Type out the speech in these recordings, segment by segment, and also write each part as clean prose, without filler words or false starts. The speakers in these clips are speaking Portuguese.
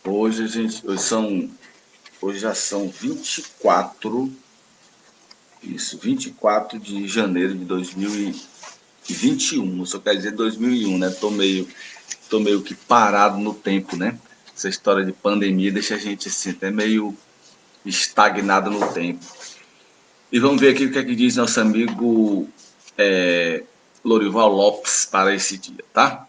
Hoje já são 24 de janeiro de 2021. Só quer dizer 2001, né? Tô meio que parado no tempo, né? Essa história de pandemia deixa a gente assim, até meio estagnado no tempo. E vamos ver aqui o que é que diz nosso amigo é, Lorival Lopes para esse dia, tá?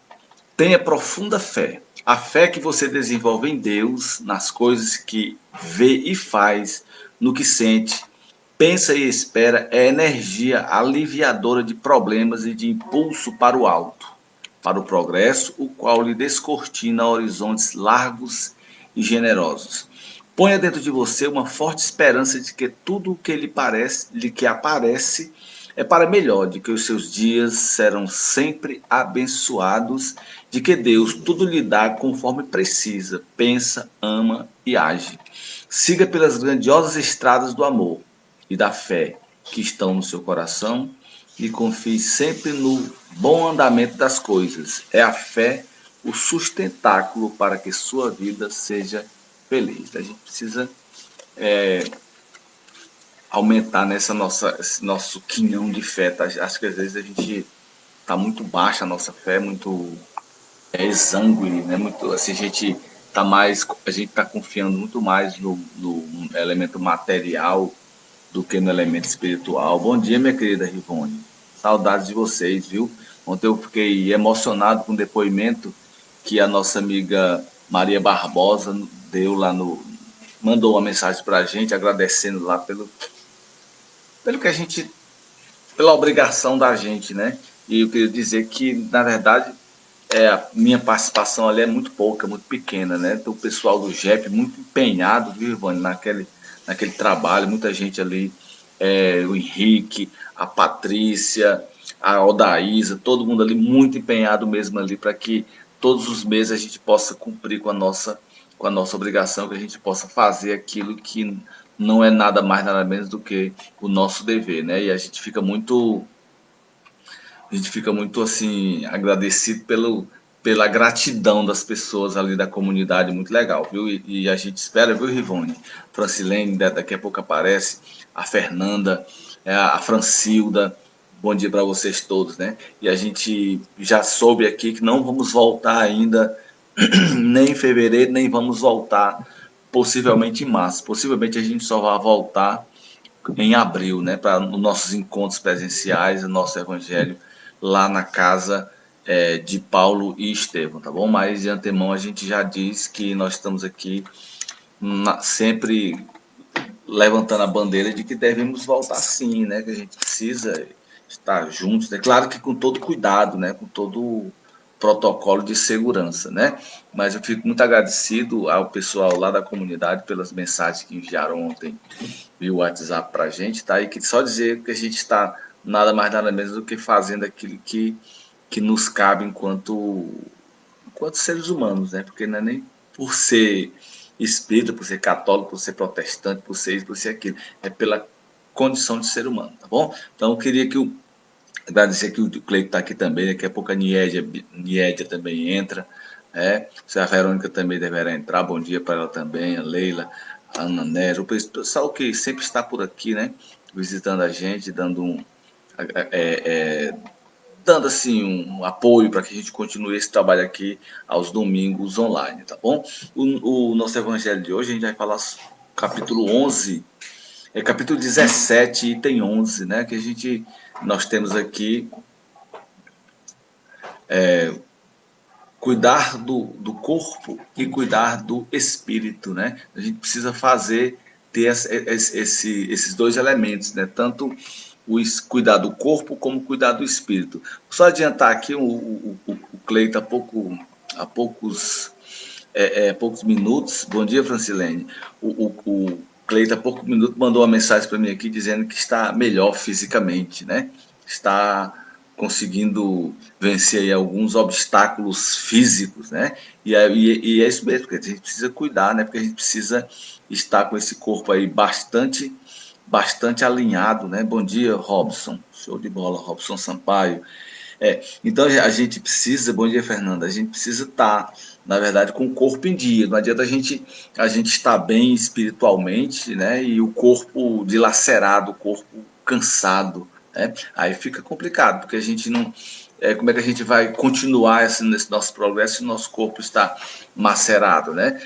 Tenha profunda fé. A fé que você desenvolve em Deus, nas coisas que vê e faz, no que sente, pensa e espera, é energia aliviadora de problemas e de impulso para o alto, para o progresso, o qual lhe descortina horizontes largos e generosos. Ponha dentro de você uma forte esperança de que tudo o que lhe que aparece é para melhor, de que os seus dias serão sempre abençoados, de que Deus tudo lhe dá conforme precisa, pensa, ama e age. Siga pelas grandiosas estradas do amor e da fé que estão no seu coração e confie sempre no bom andamento das coisas. É a fé o sustentáculo para que sua vida seja feliz. A gente precisa aumentar esse nosso quinhão de fé. Tá? Acho que às vezes a gente está muito baixa a nossa fé, muito exangue, né? Muito, assim, a gente está confiando muito mais no elemento material do que no elemento espiritual. Bom dia, minha querida Rivone. Saudades de vocês, viu? Ontem eu fiquei emocionado com o depoimento que a nossa amiga Maria Barbosa deu lá no. Mandou uma mensagem para a gente agradecendo lá pelo que a gente. Pela obrigação da gente, né? E eu queria dizer que, na verdade, a minha participação ali é muito pouca, muito pequena, né? Então, o pessoal do JEP muito empenhado, viu, Ivone, naquele trabalho, muita gente ali, o Henrique, a Patrícia, a Odaísa, todo mundo ali muito empenhado mesmo ali para que todos os meses a gente possa cumprir com a nossa obrigação, que a gente possa fazer aquilo que não é nada mais, nada menos do que o nosso dever, né? E a gente fica muito assim agradecido pela gratidão das pessoas ali da comunidade, muito legal, viu? E a gente espera, viu, Rivone? Francilene, daqui a pouco aparece, a Fernanda, a Francilda, bom dia para vocês todos, né? E a gente já soube aqui que não vamos voltar ainda, nem em fevereiro, nem vamos voltar possivelmente em março. Possivelmente a gente só vai voltar em abril, né, para os nossos encontros presenciais, o nosso evangelho lá na casa de Paulo e Estevão, tá bom? Mas de antemão a gente já diz que nós estamos aqui sempre levantando a bandeira de que devemos voltar sim, né? Que a gente precisa estar juntos, né? Claro que com todo cuidado, né? Com todo protocolo de segurança, né? Mas eu fico muito agradecido ao pessoal lá da comunidade pelas mensagens que enviaram ontem via WhatsApp para a gente, tá? E que só dizer que a gente está nada mais nada menos do que fazendo aquilo que nos cabe enquanto seres humanos, né? Porque não é nem por ser espírita, por ser católico, por ser protestante, por ser isso, por ser aquilo, é pela condição de ser humano, tá bom? Então eu queria agradecer que o Cleito está aqui também, daqui a pouco a Niédia também entra, a Verônica também deverá entrar, bom dia para ela também, a Leila, a Ana Nero, o pessoal que sempre está por aqui, né, visitando a gente, é, dando assim um apoio para que a gente continue esse trabalho aqui aos domingos online, tá bom? O nosso evangelho de hoje a gente vai falar capítulo 11, capítulo 17, item 11, né, que nós temos aqui cuidar do corpo e cuidar do espírito, né? A gente precisa ter esses dois elementos, né? Tanto cuidar do corpo como cuidar do espírito. Só adiantar aqui, o Cleito há poucos minutos, bom dia Francilene, o Cleito há poucos minutos mandou uma mensagem para mim aqui dizendo que está melhor fisicamente, né? Está conseguindo vencer aí alguns obstáculos físicos, né? E é isso mesmo, porque a gente precisa cuidar, né? Porque a gente precisa estar com esse corpo aí bastante alinhado, né? Bom dia, Robson. Show de bola, Robson Sampaio. Então a gente precisa, bom dia Fernanda, a gente precisa estar, na verdade, com o corpo em dia. Não adianta a gente estar bem espiritualmente, né? E o corpo dilacerado, o corpo cansado, né? Aí fica complicado, porque a gente não, como é que a gente vai continuar nesse nosso progresso se o nosso corpo está macerado, né?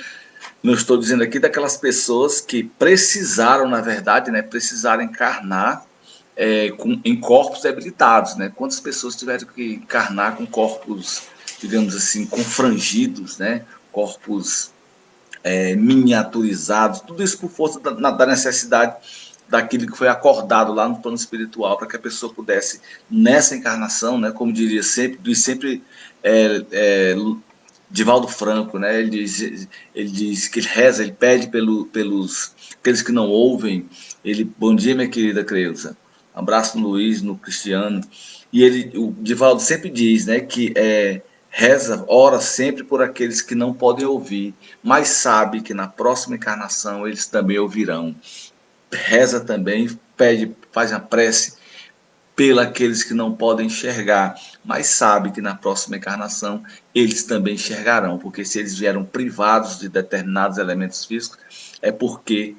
Não estou dizendo aqui daquelas pessoas que precisaram, na verdade, né, precisaram encarnar em corpos debilitados, né? Quantas pessoas tiveram que encarnar com corpos, digamos assim, confrangidos, né? Corpos miniaturizados, tudo isso por força da necessidade daquilo que foi acordado lá no plano espiritual para que a pessoa pudesse, nessa encarnação, né, como diz sempre Divaldo Franco, né, ele diz que ele reza, ele pede pelos aqueles que não ouvem, bom dia minha querida Creuza, abraço no Luiz, no Cristiano, e o Divaldo sempre diz, né, que reza, ora sempre por aqueles que não podem ouvir, mas sabe que na próxima encarnação eles também ouvirão. Reza também, pede, faz a prece pelos que não podem enxergar, mas sabe que na próxima encarnação eles também enxergarão, porque se eles vieram privados de determinados elementos físicos, é porque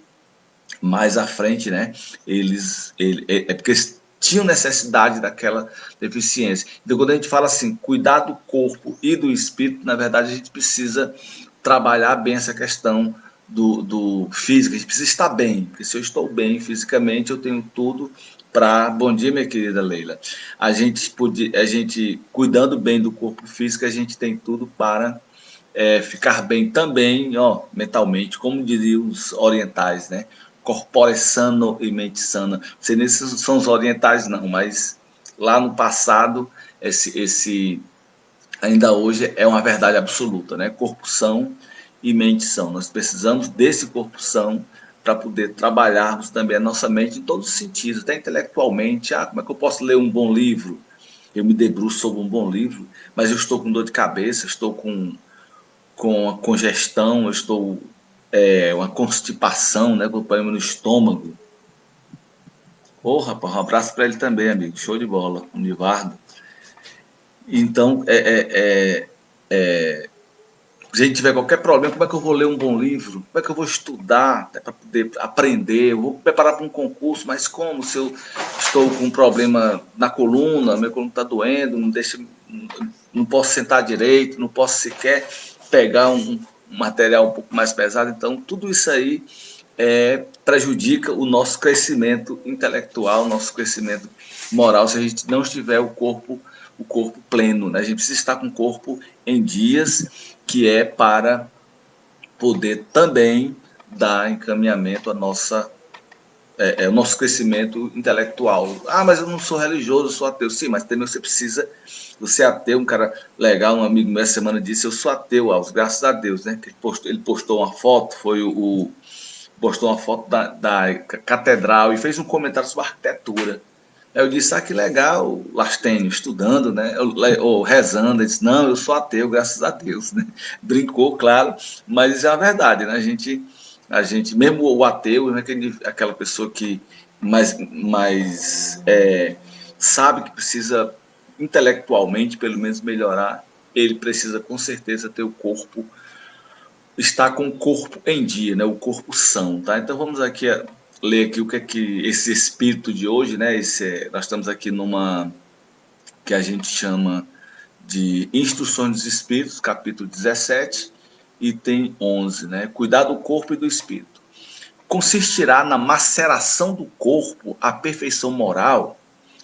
mais à frente, né, é porque eles tinham necessidade daquela deficiência. Então, quando a gente fala assim, cuidar do corpo e do espírito, na verdade, a gente precisa trabalhar bem essa questão do físico, a gente precisa estar bem, porque se eu estou bem fisicamente, eu tenho tudo para... Bom dia, minha querida Leila. A gente cuidando bem do corpo físico, a gente tem tudo para ficar bem também, ó, mentalmente, como diriam os orientais, né? Corpore sano e mente sana. Não sei nem se são os orientais, não, mas lá no passado, ainda hoje é uma verdade absoluta, né? Corpo são e mente são. Nós precisamos desse corpo são para poder trabalharmos também a nossa mente em todos os sentidos, até intelectualmente. Como é que eu posso ler um bom livro? Eu me debruço sobre um bom livro, mas eu estou com dor de cabeça, estou com a congestão, eu estou uma constipação, né, com problema no estômago. Ô, rapaz, um abraço para ele também, amigo. Show de bola, o Nivardo. Então, se a gente tiver qualquer problema, como é que eu vou ler um bom livro? Como é que eu vou estudar para poder aprender? Eu vou me preparar para um concurso, mas como se eu estou com um problema na coluna, minha coluna está doendo, não posso sentar direito, não posso sequer pegar um material um pouco mais pesado. Então, tudo isso aí prejudica o nosso crescimento intelectual, o nosso crescimento moral, se a gente não estiver o corpo pleno, né? A gente precisa estar com o corpo em dias, que é para poder também dar encaminhamento à o nosso crescimento intelectual. Mas eu não sou religioso, eu sou ateu. Sim, mas também você precisa, você é ateu, um cara legal, um amigo meu essa semana disse, eu sou ateu, Alves, graças a Deus, né? Ele postou uma foto, postou uma foto da catedral e fez um comentário sobre arquitetura. Aí eu disse, que legal, Lastênio, estudando, né? Ou rezando. Ele disse, não, eu sou ateu, graças a Deus, né? Brincou, claro, mas isso é a verdade, né? A gente mesmo o ateu, né? Aquela pessoa que mais sabe que precisa intelectualmente, pelo menos, melhorar, ele precisa com certeza ter o corpo, estar com o corpo em dia, né? O corpo são, tá? Então vamos aqui ler aqui o que é que esse espírito de hoje, né? Nós estamos aqui numa que a gente chama de Instruções dos Espíritos, capítulo 17, item 11, né? Cuidar do corpo e do espírito. Consistirá na maceração do corpo a perfeição moral.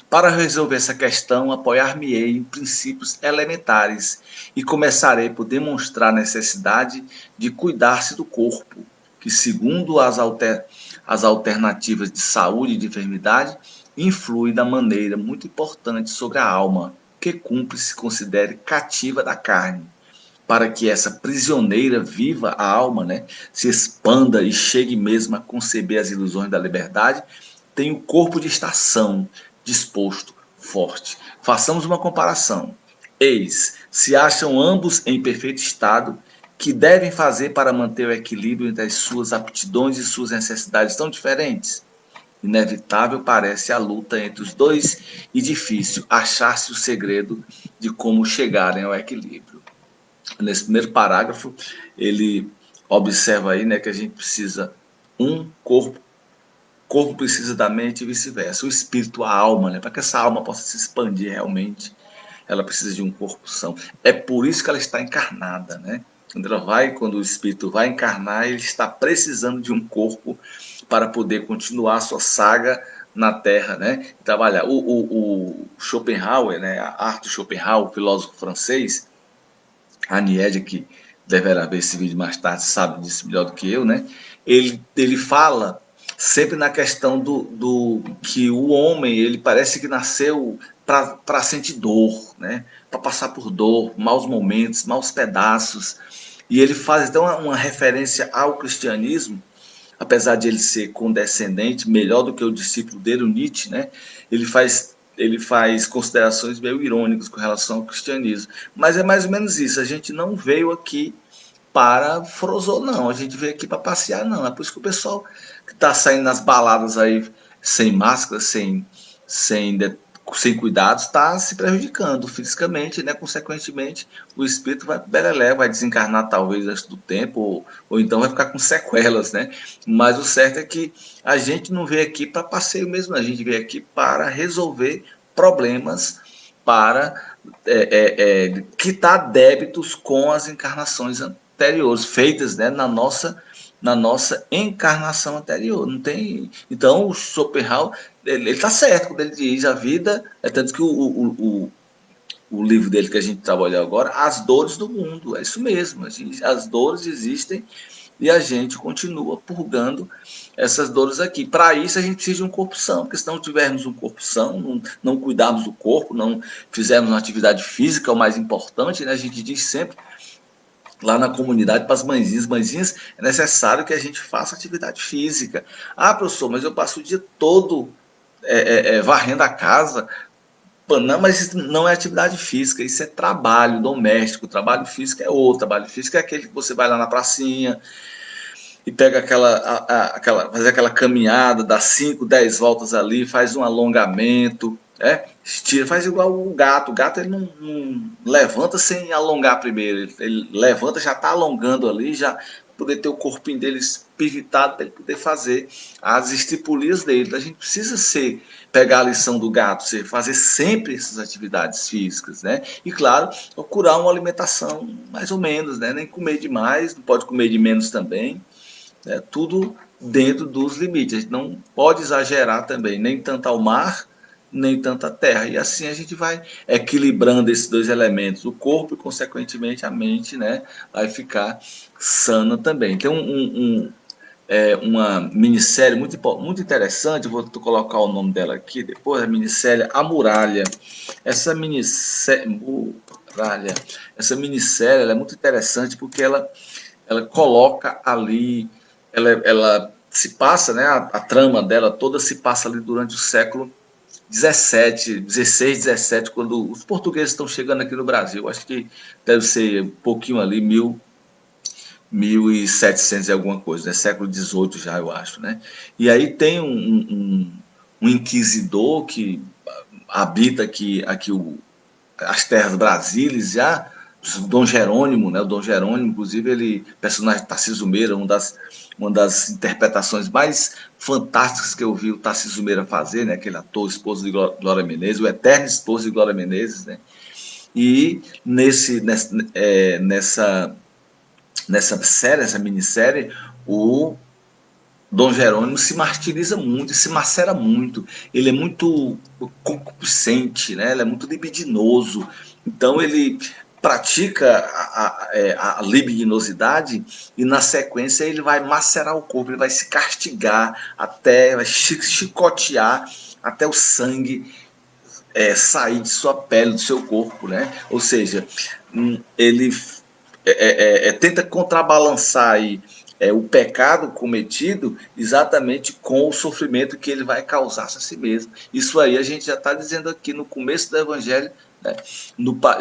Para resolver essa questão, apoiar-me-ei em princípios elementares e começarei por demonstrar a necessidade de cuidar-se do corpo, que, segundo as alternativas de saúde e de enfermidade, influi da maneira muito importante sobre a alma, que cumpre se considere cativa da carne, para que essa prisioneira viva a alma, né, se expanda e chegue mesmo a conceber as ilusões da liberdade, tem o corpo de estação, disposto, forte. Façamos uma comparação. Eis, se acham ambos em perfeito estado, que devem fazer para manter o equilíbrio entre as suas aptidões e suas necessidades tão diferentes? Inevitável parece a luta entre os dois e difícil achar-se o segredo de como chegarem ao equilíbrio. Nesse primeiro parágrafo, ele observa aí, né, que a gente precisa corpo, corpo precisa da mente e vice-versa. O espírito, a alma, né, para que essa alma possa se expandir realmente, ela precisa de um corpo são. É por isso que ela está encarnada, né? Quando o espírito vai encarnar, ele está precisando de um corpo para poder continuar a sua saga na Terra, né? E trabalhar. O Schopenhauer, né? Arthur Schopenhauer, filósofo francês, a Nied, que deverá ver esse vídeo mais tarde, sabe disso melhor do que eu, né? Ele fala sempre na questão do que o homem, ele parece que nasceu para sentir dor, né? Para passar por dor, maus momentos, maus pedaços. E ele faz então uma referência ao cristianismo, apesar de ele ser condescendente, melhor do que o discípulo dele, o Nietzsche, né? Ele faz considerações meio irônicas com relação ao cristianismo. Mas é mais ou menos isso. A gente não veio aqui para frozô, não. A gente veio aqui para passear, não. É por isso que o pessoal que está saindo nas baladas aí sem máscara, sem, sem cuidados, está se prejudicando fisicamente, né? Consequentemente, o espírito vai belelé, vai desencarnar talvez antes do tempo, ou então vai ficar com sequelas, né? Mas o certo é que a gente não veio aqui para passeio mesmo, a gente veio aqui para resolver problemas, para quitar débitos com as encarnações anteriores, feitas, né, na nossa encarnação anterior. Não tem. Então, o Schopenhauer, ele está certo quando ele diz a vida, é tanto que o livro dele que a gente trabalhou agora, As Dores do Mundo, é isso mesmo. As dores existem e a gente continua purgando essas dores aqui. Para isso, a gente precisa de um corpo são, porque se não tivermos um corpo são, não cuidarmos do corpo, não fizermos uma atividade física, é o mais importante, né? A gente diz sempre lá na comunidade para as mãezinhas, é necessário que a gente faça atividade física. Ah, professor, mas eu passo o dia todo varrendo a casa. Não, mas isso não é atividade física, isso é trabalho doméstico. Trabalho físico é outro. Trabalho físico é aquele que você vai lá na pracinha e pega faz aquela caminhada, dá 5, 10 voltas ali, faz um alongamento, estira, faz igual o gato. O gato ele não levanta sem alongar primeiro, ele levanta, já está alongando ali, já poder ter o corpinho dele pivitado para ele poder fazer as estripulias dele. A gente precisa pegar a lição do gato, fazer sempre essas atividades físicas, né? E claro, procurar uma alimentação mais ou menos, né? Nem comer demais, não pode comer de menos também, né? Tudo dentro dos limites. A gente não pode exagerar também, nem tanto ao mar, nem tanto à terra. E assim a gente vai equilibrando esses dois elementos, o corpo e, consequentemente, a mente, né? Vai ficar sana também. Tem uma minissérie muito interessante, vou colocar o nome dela aqui depois, a minissérie A Muralha. Essa minissérie ela é muito interessante porque ela coloca ali, ela se passa, né, a trama dela toda se passa ali durante o século 17, 16, 17, quando os portugueses estão chegando aqui no Brasil. Acho que deve ser um pouquinho ali, 1700 e alguma coisa, né? Século 18 já, eu acho, né? E aí tem um inquisidor que habita aqui as terras brasileiras já, o Dom Jerônimo, né? O Dom Jerônimo, inclusive, ele, personagem de Tarcísio Meira, uma das interpretações mais fantásticas que eu vi o Tarcísio Meira fazer, né? Aquele ator, esposo de Glória Menezes, o eterno esposo de Glória Menezes, né? E nessa série, essa minissérie, o Dom Jerônimo se martiriza muito, se macera muito. Ele é muito concupiscente, né? Ele é muito libidinoso. Então ele pratica a libidinosidade e na sequência ele vai macerar o corpo, ele vai se castigar até, vai chicotear até o sangue sair de sua pele, do seu corpo, né? Ou seja, ele tenta contrabalançar aí o pecado cometido exatamente com o sofrimento que ele vai causar a si mesmo. Isso aí a gente já está dizendo aqui no começo do Evangelho, né?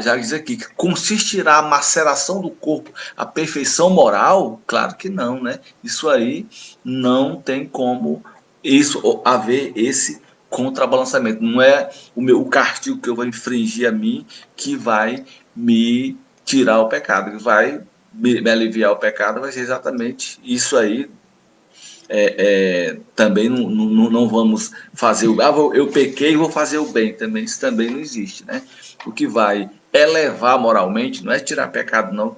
Já diz aqui que consistirá a maceração do corpo, a perfeição moral? Claro que não, né? Isso aí não tem como isso, haver esse contrabalançamento. Não é o castigo que eu vou infringir a mim que vai me tirar o pecado, que vai me aliviar o pecado, vai ser exatamente isso aí. Também não vamos fazer o eu pequei e vou fazer o bem também, isso também não existe, né? O que vai elevar moralmente não é tirar pecado, não.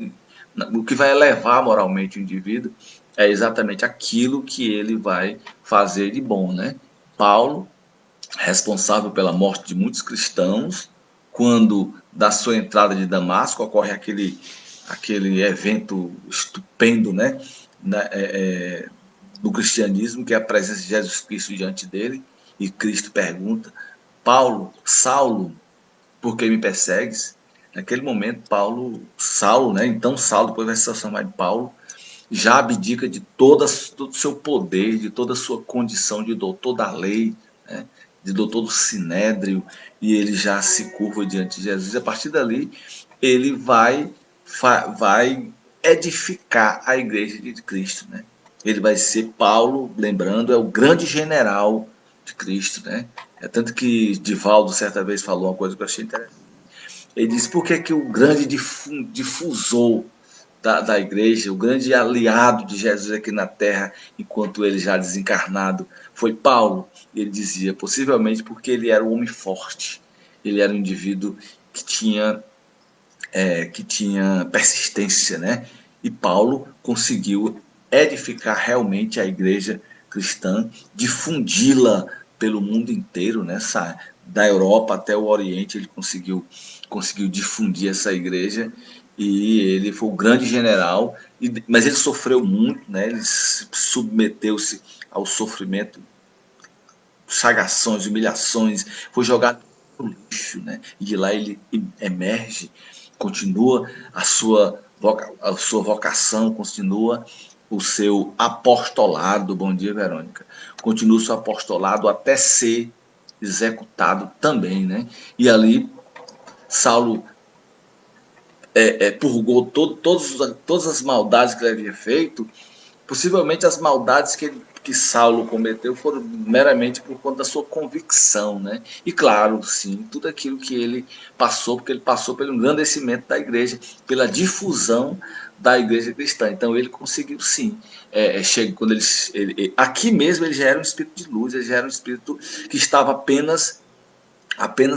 O que vai elevar moralmente o indivíduo é exatamente aquilo que ele vai fazer de bom, né? Paulo, responsável pela morte de muitos cristãos, quando da sua entrada de Damasco ocorre aquele evento estupendo, né? Do cristianismo, que é a presença de Jesus Cristo diante dele, e Cristo pergunta: Paulo, Saulo, por que me persegues? Naquele momento, Saulo, né? Então Saulo, depois vai se chamar de Paulo, já abdica de todo o seu poder, de toda a sua condição de doutor da lei, né? De doutor do sinédrio, e ele já se curva diante de Jesus. E a partir dali, ele vai edificar a igreja de Cristo, né? Ele vai ser Paulo, lembrando, é o grande general de Cristo, né? É tanto que Divaldo certa vez falou uma coisa que eu achei interessante. Ele disse por que o grande difusor da igreja, o grande aliado de Jesus aqui na terra, enquanto ele já desencarnado, foi Paulo. E ele dizia, possivelmente porque ele era um homem forte, ele era um indivíduo que tinha persistência, né? E Paulo conseguiu edificar realmente a igreja cristã, difundi-la pelo mundo inteiro, né? Da Europa até o Oriente, ele conseguiu difundir essa igreja, e ele foi o grande general, mas ele sofreu muito, né? Ele submeteu-se ao sofrimento, chagações, humilhações, foi jogado no lixo, né? E de lá ele emerge, continua a sua vocação, continua o seu apostolado. Bom dia, Verônica. Continua o seu apostolado até ser executado também, né? E ali Saulo purgou todas as maldades que ele havia feito. Possivelmente as maldades que Saulo cometeu foram meramente por conta da sua convicção, né? E claro, sim, tudo aquilo que ele passou, porque ele passou pelo engrandecimento da igreja, pela difusão da igreja cristã. Então ele conseguiu sim. Quando aqui mesmo ele já era um espírito de luz, ele já era um espírito que estava apenas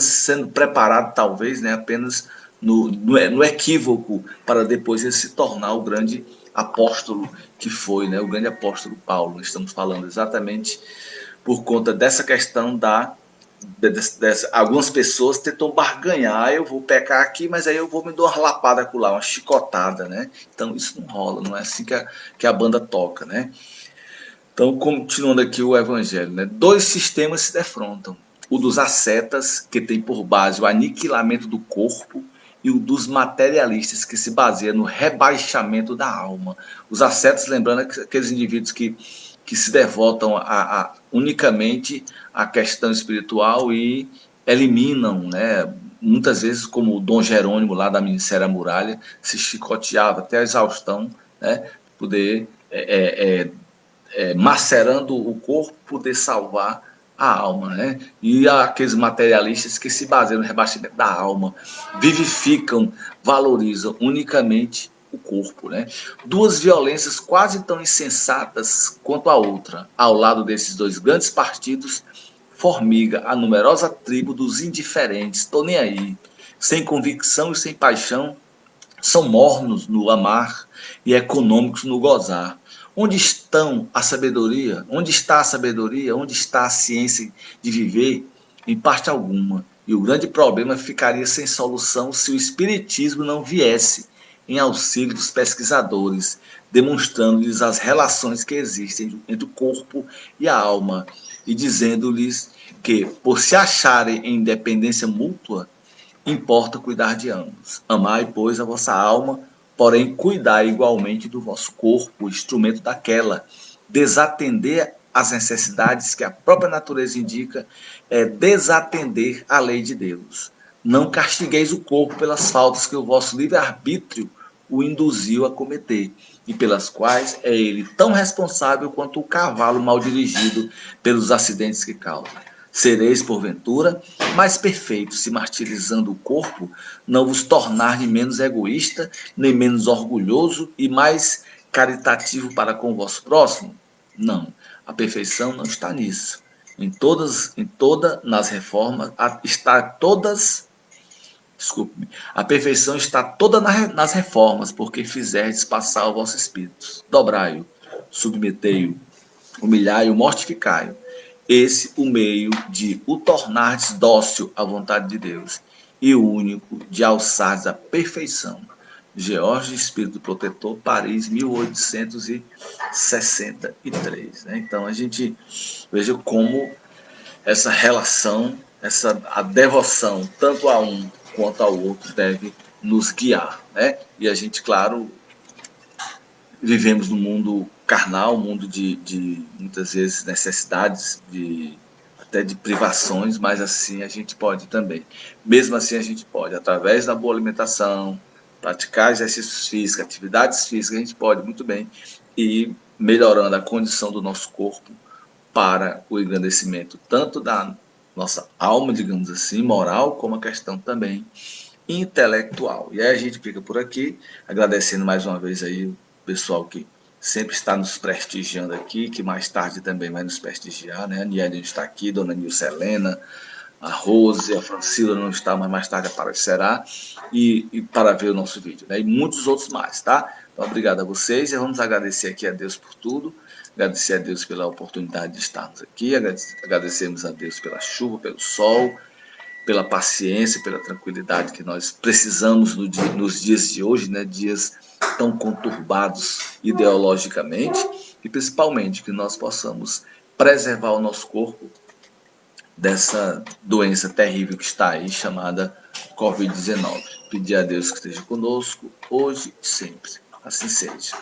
sendo preparado, talvez, né? Apenas no equívoco, para depois ele se tornar o grande apóstolo que foi, né? O grande apóstolo Paulo. Estamos falando exatamente por conta dessa questão algumas pessoas tentam barganhar, eu vou pecar aqui, mas aí eu vou me dar uma lapada acolá, uma chicotada, né? Então isso não rola, não é assim que a banda toca, né? Então, continuando aqui o evangelho, né? Dois sistemas se defrontam. O dos ascetas, que tem por base o aniquilamento do corpo, e o dos materialistas, que se baseia no rebaixamento da alma. Os ascetas, lembrando, aqueles indivíduos que se devotam unicamente à questão espiritual e eliminam, né? Muitas vezes, como o Dom Jerônimo, lá da Ministério da Muralha, se chicoteava até a exaustão, né? Poder macerando o corpo, poder salvar a alma, né? E aqueles materialistas que se baseiam no rebaixamento da alma, vivificam, valorizam unicamente o corpo, né? Duas violências quase tão insensatas quanto a outra. Ao lado desses dois grandes partidos, formiga a numerosa tribo dos indiferentes, tô nem aí, sem convicção e sem paixão, são mornos no amar e econômicos no gozar. Onde estão a sabedoria? Onde está a sabedoria? Onde está a ciência de viver? Em parte alguma. E o grande problema ficaria sem solução se o espiritismo não viesse em auxílio dos pesquisadores, demonstrando-lhes as relações que existem entre o corpo e a alma, e dizendo-lhes que, por se acharem em dependência mútua, importa cuidar de ambos. Amai, pois, a vossa alma, porém cuidai igualmente do vosso corpo, instrumento daquela. Desatender às necessidades que a própria natureza indica é desatender a lei de Deus. Não castigueis o corpo pelas faltas que o vosso livre-arbítrio o induziu a cometer, e pelas quais é ele tão responsável quanto o cavalo mal dirigido pelos acidentes que causa. Sereis, porventura, mais perfeitos se martirizando o corpo, não vos tornar nem menos egoísta, nem menos orgulhoso e mais caritativo para com o vosso próximo? Não, a perfeição não está nisso. Nas reformas, está todas, desculpe-me, a perfeição está toda nas reformas, porque fizerdes passar o vosso espírito. Dobrai-o, submetei-o, humilhai-o, mortificai-o. Esse o meio de o tornardes dócil à vontade de Deus e o único de alçardes à perfeição. George, Espírito Protetor, Paris, 1863. Né? Então a gente veja como essa relação, a devoção, tanto a um quanto ao outro, deve nos guiar. Né? E a gente, claro, vivemos num mundo carnal, um mundo de muitas vezes necessidades, até de privações, mas assim a gente pode também. Mesmo assim a gente pode, através da boa alimentação, praticar exercícios físicos, atividades físicas, a gente pode muito bem ir melhorando a condição do nosso corpo para o engrandecimento tanto da nossa alma, digamos assim, moral, como a questão também intelectual. E aí a gente fica por aqui, agradecendo mais uma vez aí o pessoal que sempre está nos prestigiando aqui, que mais tarde também vai nos prestigiar, né? A Niele está aqui, Dona Nilce Helena, a Rose, a Francila não está, mas mais tarde aparecerá, e para ver o nosso vídeo, né? E muitos outros mais, tá? Então, obrigado a vocês e vamos agradecer aqui a Deus por tudo, agradecer a Deus pela oportunidade de estarmos aqui, agradecemos a Deus pela chuva, pelo sol, pela paciência, pela tranquilidade que nós precisamos nos dias de hoje, né? Dias tão conturbados ideologicamente, e principalmente que nós possamos preservar o nosso corpo dessa doença terrível que está aí, chamada Covid-19. Pedir a Deus que esteja conosco, hoje e sempre. Assim seja.